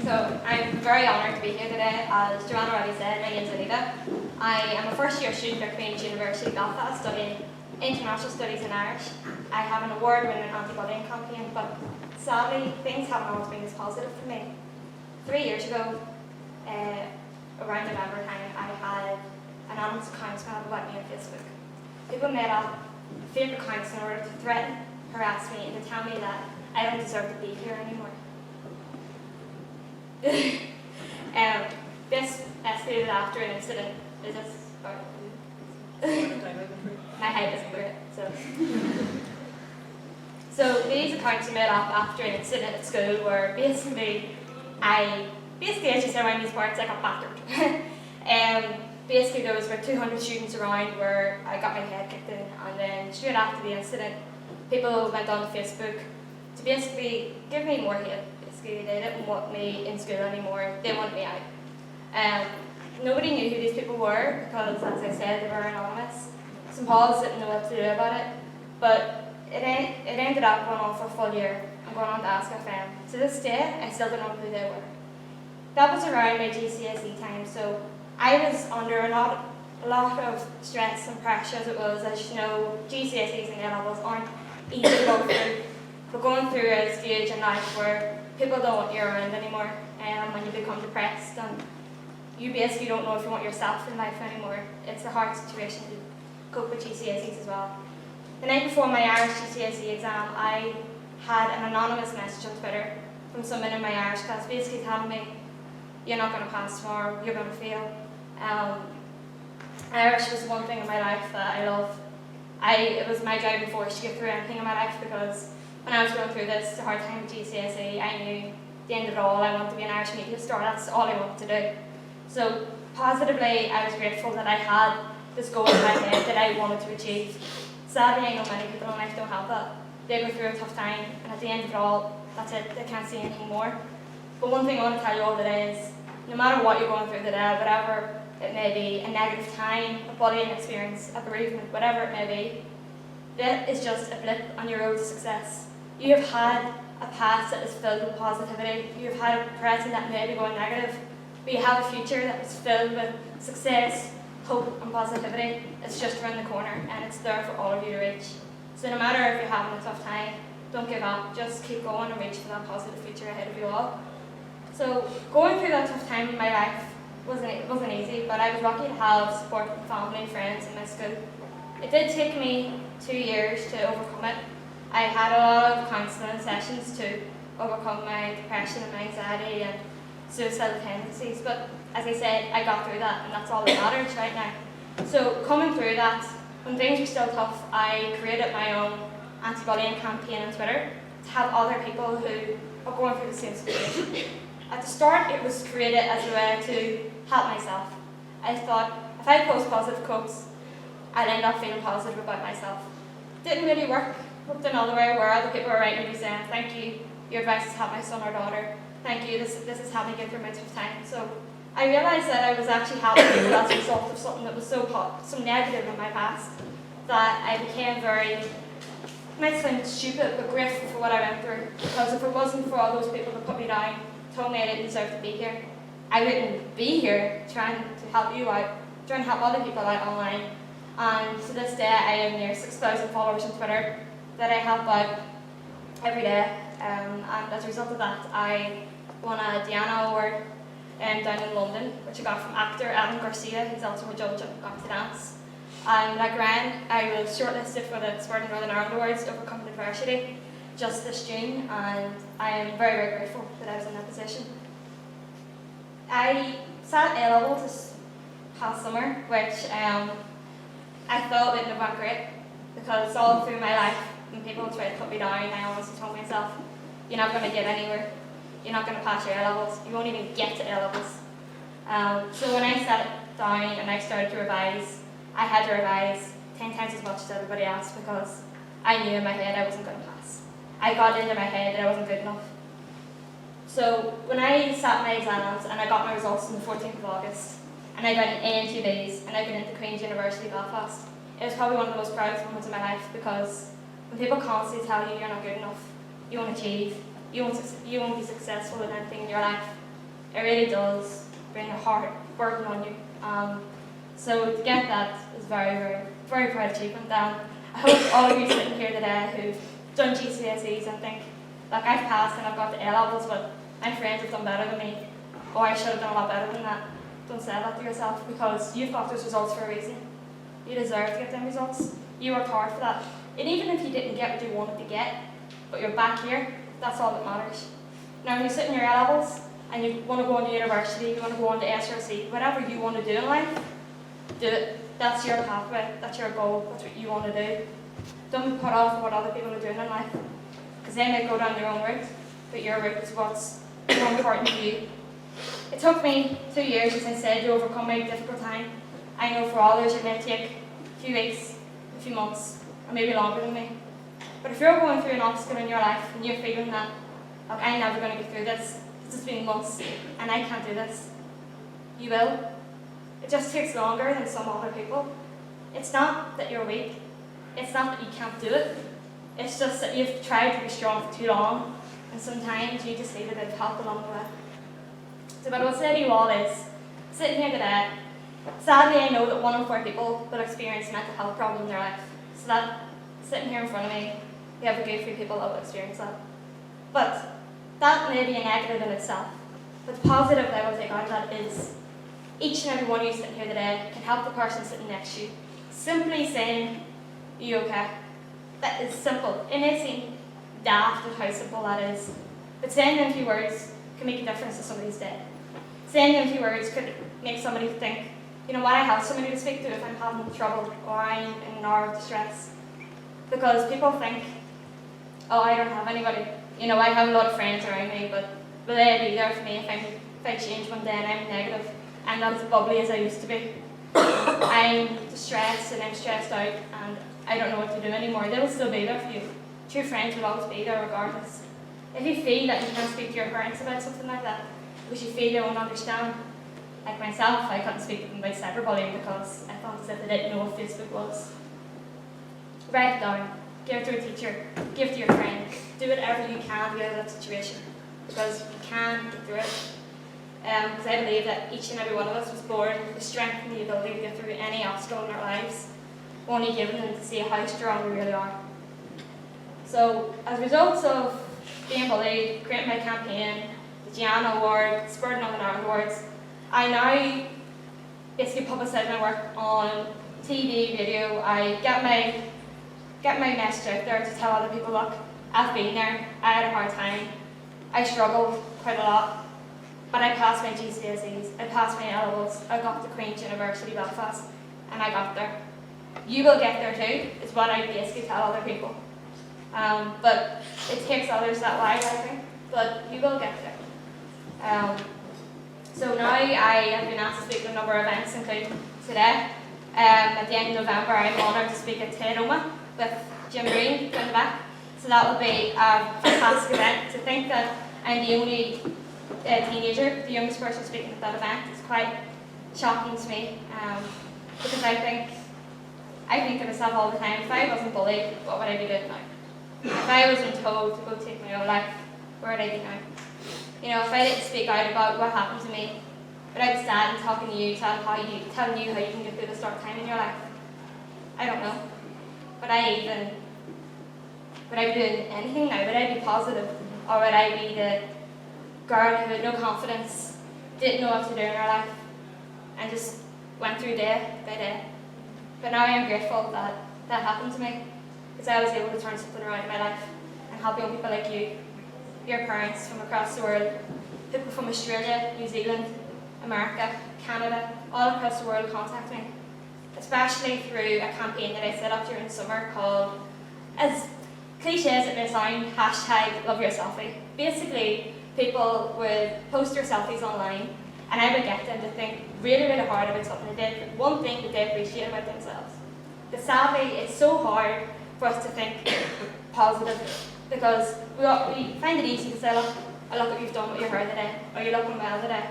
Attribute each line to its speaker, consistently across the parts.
Speaker 1: So I'm very honoured to be here today. As Joanne already said, my name's Anita. I am a first year student at Queen's University Belfast studying International Studies in Irish. I have an award-winning anti-bullying campaign, but sadly things haven't always been as positive for me. 3 years ago, around November time, I had anonymous accounts made about me on Facebook. People made up fake accounts in order to threaten, harass me, and to tell me that I don't deserve to be here anymore. This escalated after an incident. Is this? My height isn't great, so these accounts were made up after an incident at school where basically as you say around these parts, I got battered. Basically there was about 200 students around where I got my head kicked in, and then straight after the incident, people went on Facebook to basically give me more hate. Basically, they didn't want me in school anymore. They wanted me out. Nobody knew who these people were because, as I said, they were anonymous. Some Pauls didn't know what to do about it, but it ended up going on for a full year. I'm going on to Ask FM. To this day, I still don't know who they were. That was around my GCSE time, so I was under a lot of stress and pressure as it was. As you know, GCSEs and A-levels aren't easy to go through. But going through a stage in life where people don't want you around anymore, when you become depressed and you basically don't know if you want yourself in life anymore. It's a hard situation to cope with GCSEs as well. The night before my Irish GCSE exam, I had an anonymous message on Twitter from someone in my Irish class basically telling me, you're not going to pass tomorrow, you're going to fail. Irish was one thing in my life that I love. It was my driving force to get through anything in my life, because when I was going through this hard time with GCSE, I knew at the end of it all I wanted to be an Irish media star. That's all I wanted to do. So positively, I was grateful that I had this goal in my head that I wanted to achieve. Sadly, I know many people in life don't have that. They go through a tough time, and at the end of it all, that's it, they can't see anything more. But one thing I want to tell you all today is, no matter what you're going through today, whatever it may be, a negative time, a bullying experience, a bereavement, whatever it may be, that is just a blip on your road to success. You have had a past that is filled with positivity. You have had a present that may be going negative, but you have a future that is filled with success, hope, and positivity. It's just around the corner, and it's there for all of you to reach. So no matter if you're having a tough time, don't give up. Just keep going and reach for that positive future ahead of you all. So going through that tough time in my life wasn't easy, but I was lucky to have support from family and friends in my school. It did take me 2 years to overcome it. I had a lot of counselling sessions to overcome my depression and my anxiety and suicidal tendencies, but as I said, I got through that, and that's all that matters right now. So coming through that, when things were still tough, I created my own anti-bullying campaign on Twitter to help other people who are going through the same situation. At the start, it was created as a way to help myself. I thought, if I post positive quotes, I'd end up feeling positive about myself. Didn't really work. Looked another way where other people were writing me saying, thank you, your advice has helped my son or daughter. Thank you, this has helped me get through my tough time. So I realised that I was actually helping people as a result of something that was so negative in my past, that I became very, it might sound stupid, but grateful for what I went through. Because if it wasn't for all those people that put me down, told me I didn't deserve to be here, I wouldn't be here trying to help you out, trying to help other people out online. And to this day, I have near 6,000 followers on Twitter that I help out every day. And as a result of that, I won a Diana Award down in London, which I got from actor Alan Garcia, who's also a judge at Got to Dance. And like Ryan, I was shortlisted for the Sport Northern Ireland Awards Overcoming Adversity just this June, and I am very, very grateful that I was in that position. I sat A-level this past summer, which I felt wouldn't have went great, because all through my life, when people tried to put me down, I honestly told myself, you're not going to get anywhere, you're not going to pass your A-levels, you won't even get to A-levels. So when I sat down and I started to revise, I had to revise 10 times as much as everybody else, because I knew in my head I wasn't going to pass. I got into my head that I wasn't good enough. So when I sat my exams and I got my results on the 14th of August, and I got an A in 2 Bs, and I got into Queen's University Belfast, it was probably one of the most proudest moments of my life, because when people constantly tell you you're not good enough, you won't achieve, you won't be successful in anything in your life, It really does bring a hard burden on you. So to get that is very, very, very proud achievement. I hope all of you sitting here today who've done GCSEs and think, like, I've passed and I've got the A levels, but my friends have done better than me. Oh, I should have done a lot better than that. Don't say that to yourself, because you've got those results for a reason. You deserve to get them results. You worked hard for that. And even if you didn't get what you wanted to get, but you're back here, that's all that matters. Now, when you sit in your A levels and you want to go into university, you want to go into SRC, whatever you want to do in life, do it. That's your pathway, that's your goal, that's what you want to do. Don't be put off what other people are doing in life, because they may go down their own route, but your route is what's more important to you. It took me 2 years, as I said, to overcome my difficult time. I know for others it may take a few weeks, a few months, or maybe longer than me. But if you're going through an obstacle in your life and you're feeling that, like, I'm never going to get through this has been months and I can't do this, you will. It just takes longer than some other people. It's not that you're weak, it's not that you can't do it, it's just that you've tried to be strong for too long, and sometimes you just need a bit of help along the way. So what I will say to you all is, sitting here today, sadly I know that 1 in 4 people will experience a mental health problem in their life. So that, sitting here in front of me, we have a good few people that will experience that. But that may be a negative in itself. But the positive that I will take out of that is, each and every one of you sitting here today can help the person sitting next to you. Simply saying, are you okay? That is simple. It may seem daft at how simple that is, but saying them few words can make a difference to somebody's day. Saying them few words could make somebody think, you know what, I have somebody to speak to if I'm having trouble or I'm in an hour of distress. Because people think, oh, I don't have anybody. You know, I have a lot of friends around me, but will they be there for me if I change one day and I'm negative? I'm not as bubbly as I used to be. I'm distressed and I'm stressed out and I don't know what to do anymore. They will still be there for you. True friends will always be there regardless. If you feel that you can't speak to your parents about something like that, because you feel they won't understand, like myself, I couldn't speak to them about cyberbullying because I felt as if they didn't know what Facebook was. Write it down, give it to a teacher, give it to your friend, do whatever you can to get out of that situation, because you can get through it. Because I believe that each and every one of us was born with the strength and the ability to get through any obstacle in our lives, only given them to see how strong we really are. So, as a result of being bullied, creating my campaign, the Gianna Award, Spurred Northern Ireland Awards, I now basically publicise my work on TV, video. I get my message out there to tell other people, look, I've been there, I had a hard time, I struggled quite a lot, but I passed my GCSEs, I passed my A levels, I got to Queen's University Belfast, and I got there. You will get there too, is what I basically tell other people. But it takes others that way, I think, but you will get there. So now I have been asked to speak at a number of events, including today. At the end of November, I'm honoured to speak at Armagh with Jim Breen down the back. So that will be a fantastic event. To think that I'm the only teenager, the youngest person speaking at that event, is quite shocking to me. Because I think to myself all the time, if I wasn't bullied, what would I be doing now? If I wasn't told to go take my own life, where would I be now? You know, if I didn't speak out about what happened to me, but I was standing talking to you, telling you how you can get through this dark time in your life, I don't know. Would I be doing anything now? Would I be positive? Or would I be the girl who had no confidence, didn't know what to do in her life, and just went through day by day? But now I am grateful that that happened to me, because I was able to turn something around in my life and help young people like you, your parents from across the world, people from Australia, New Zealand, America, Canada, all across the world contact me, especially through a campaign that I set up during the summer called, as cliche as it may sound, #LoveYourSelfie. Basically, people would post their selfies online and I would get them to think really, really hard about something they did, one thing that they appreciate about themselves. But sadly, it's so hard for us to think positive, because we find it easy to say, look what you've done with your hair today, or you're looking well today.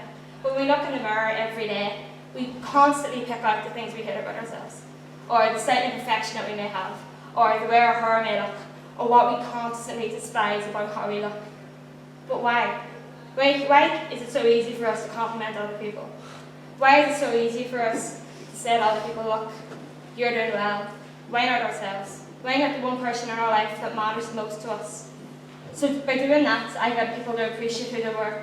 Speaker 1: But when we look in the mirror every day, we constantly pick out the things we hate about ourselves, or the slight imperfection that we may have, or the way our hair may look, or what we constantly despise about how we look. But why? Why is it so easy for us to compliment other people? Why is it so easy for us to say to other people, look, you're doing well? Why not ourselves? Why not the one person in our life that matters the most to us? So by doing that, I got people to appreciate who they were.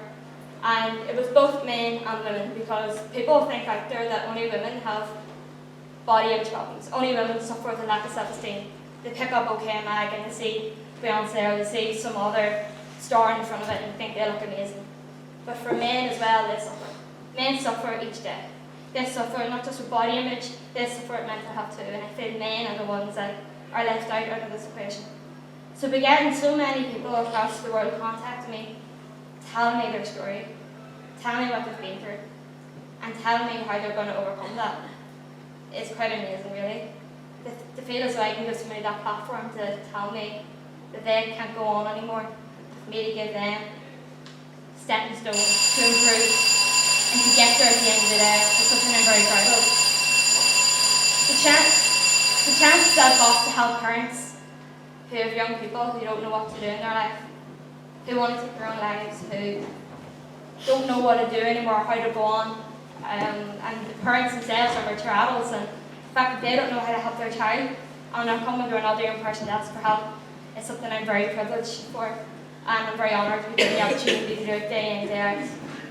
Speaker 1: And it was both men and women, because people think out there that only women have body image problems. Only women suffer with a lack of self-esteem. They pick up OK Mag and they see Beyonce or they see some other star in front of it and think they look amazing. But for men as well, they suffer. Men suffer each day. They suffer not just with body image, they suffer with mental health too. And I feel men are the ones that are left out of this equation. So by getting so many people across the world contacting me, telling me their story, telling me what they've been through, and telling me how they're going to overcome that, it's quite amazing, really. To feel as though I can give somebody that platform to tell me that they can't go on anymore, for me to give them stepping stones to improve and to get there at the end of the day is something I'm very proud of. The chance that I've got to help parents who have young people who don't know what to do in their life, who want to take their own lives, who don't know what to do anymore, how to go on, and the parents themselves are mature adults, and the fact that they don't know how to help their child and they're coming to another young person to ask for help is something I'm very privileged for, and I'm very honoured to be given the opportunity to do it day in, day out.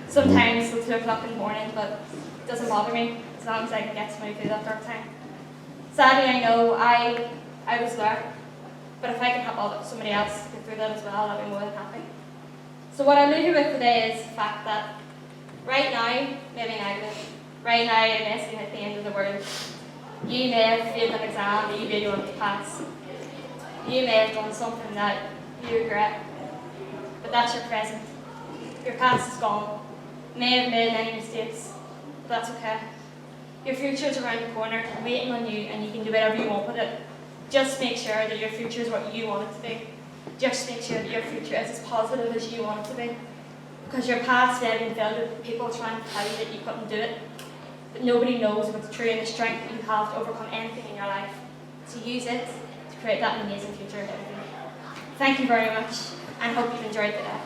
Speaker 1: Sometimes till 2 o'clock in the morning, but it doesn't bother me as long as I can get somebody through that dark time. Sadly, I know I was there, but if I can help somebody else get through that as well, I'll be more than happy. So what I'll leave you with today is the fact that right now, maybe negative, right now it may seem at the end of the world. You may have failed an exam that you really want to pass. You may have done something that you regret, but that's your present. Your past is gone. You may have made many mistakes, but that's okay. Your future is around the corner, waiting on you, and you can do whatever you want with it. Just make sure that your future is what you want it to be. Just make sure that your future is as positive as you want it to be. Because your past may have been filled with people trying to tell you that you couldn't do it. But nobody knows what's true and the strength that you have to overcome anything in your life. So use it to create that amazing future ahead of you. Thank you very much, and hope you've enjoyed the day.